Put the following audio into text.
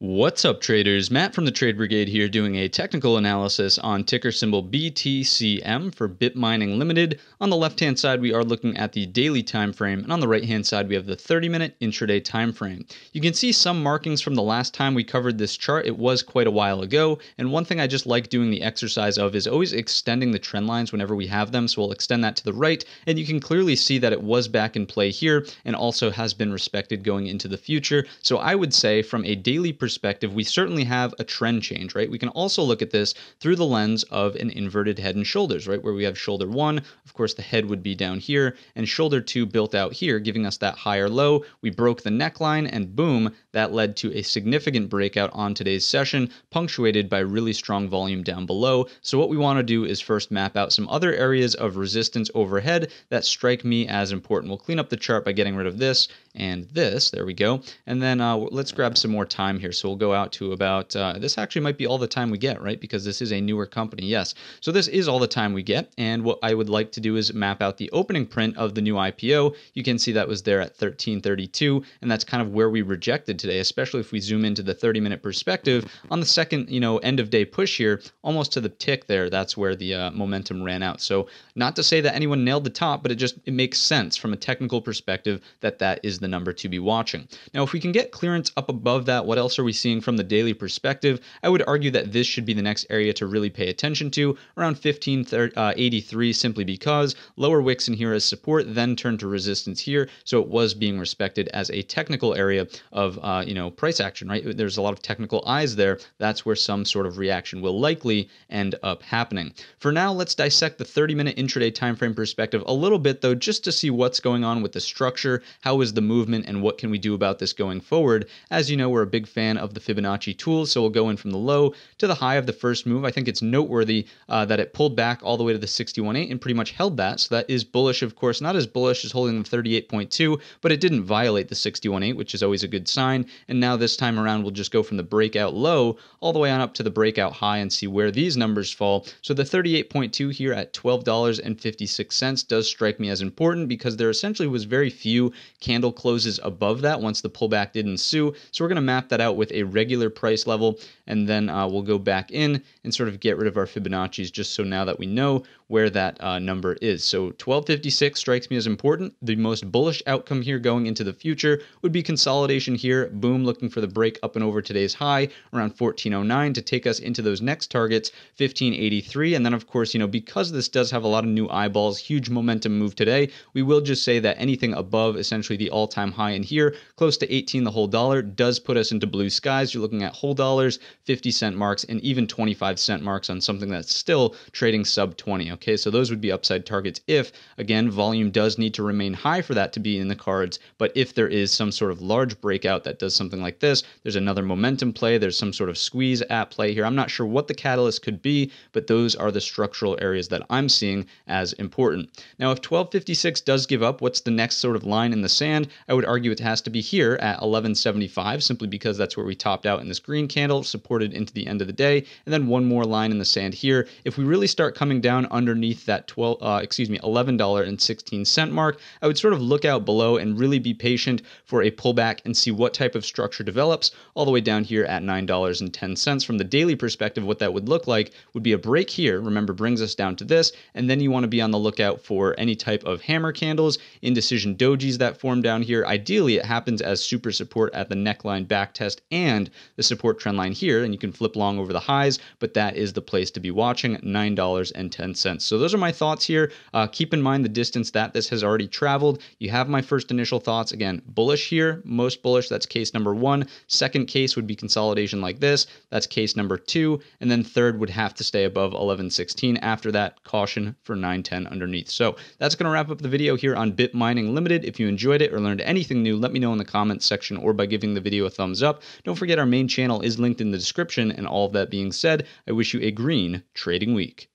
What's up, traders? Matt from the Trade Brigade here doing a technical analysis on ticker symbol BTCM for Bit Mining Limited. On the left-hand side, we are looking at the daily time frame, and on the right-hand side, we have the 30-minute intraday time frame. You can see some markings from the last time we covered this chart. It was quite a while ago, and one thing I just like doing the exercise of is always extending the trend lines whenever we have them. So we'll extend that to the right, and you can clearly see that it was back in play here and also has been respected going into the future. So I would say from a daily perspective, we certainly have a trend change, right? We can also look at this through the lens of an inverted head and shoulders, right? Where we have shoulder one, of course, the head would be down here, and shoulder two built out here, giving us that higher low. We broke the neckline, and boom, that led to a significant breakout on today's session, punctuated by really strong volume down below. So what we want to do is first map out some other areas of resistance overhead that strike me as important. We'll clean up the chart by getting rid of this and this. There we go. And then let's grab some more time here. So we'll go out to about, this actually might be all the time we get, right? Because this is a newer company, yes. So this is all the time we get. And what I would like to do is map out the opening print of the new IPO. You can see that was there at 1332, and that's kind of where we rejected today, especially if we zoom into the 30-minute perspective. On the second, end of day push here, almost to the tick there, that's where the momentum ran out. So not to say that anyone nailed the top, but it makes sense from a technical perspective that that is the number to be watching. Now, if we can get clearance up above that, what else are we seeing from the daily perspective? I would argue that this should be the next area to really pay attention to, around 1583, simply because lower wicks in here as support, then turned to resistance here. So it was being respected as a technical area of, price action, right? There's a lot of technical eyes there. That's where some sort of reaction will likely end up happening. For now, let's dissect the 30-minute intraday time frame perspective a little bit, though, just to see what's going on with the structure, how is the movement, and what can we do about this going forward. As you know, we're a big fan of the Fibonacci tool, so we'll go in from the low to the high of the first move. I think it's noteworthy that it pulled back all the way to the 61.8 and pretty much held that, so that is bullish, of course, not as bullish as holding the 38.2, but it didn't violate the 61.8, which is always a good sign. And now this time around, we'll just go from the breakout low all the way on up to the breakout high and see where these numbers fall. So the 38.2 here at $12.56 does strike me as important because there essentially was very few candle closes above that once the pullback did ensue. So we're going to map that out with a regular price level, and then we'll go back in and sort of get rid of our Fibonacci's just so now that we know where that number is. So 1256 strikes me as important. The most bullish outcome here going into the future would be consolidation here. Boom, looking for the break up and over today's high around 1409 to take us into those next targets, 1583. And then, of course, because this does have a lot of new eyeballs, huge momentum move today, we will just say that anything above essentially the all-time high in here, close to 18 the whole dollar, does put us into blue skies. You're looking at whole dollars, 50-cent marks, and even 25-cent marks on something that's still trading sub 20. Okay, so those would be upside targets if, again, volume does need to remain high for that to be in the cards. But if there is some sort of large breakout that does something like this, there's another momentum play, there's some sort of squeeze at play here. I'm not sure what the catalyst could be, but those are the structural areas that I'm seeing as important. Now, if 1256 does give up, what's the next sort of line in the sand? I would argue it has to be here at 1175, simply because that's where we topped out in this green candle, supported into the end of the day, and then one more line in the sand here. If we really start coming down underneath that $11.16 mark, I would sort of look out below and really be patient for a pullback and see what type of structure develops all the way down here at $9.10. From the daily perspective, what that would look like would be a break here, remember, brings us down to this, and then you want to be on the lookout for any type of hammer candles, indecision dojis that form down here. Ideally, it happens as super support at the neckline back test and the support trend line here, and you can flip long over the highs, but that is the place to be watching at $9.10. So those are my thoughts here. Keep in mind the distance that this has already traveled. You have my first initial thoughts. Again, bullish here, most bullish. That's case number one. Second case would be consolidation like this. That's case number two. And then third would have to stay above 1116. After that, caution for 910 underneath. So that's going to wrap up the video here on Bit Mining Limited. If you enjoyed it or learned anything new, let me know in the comments section or by giving the video a thumbs up. Don't forget our main channel is linked in the description. And all of that being said, I wish you a green trading week.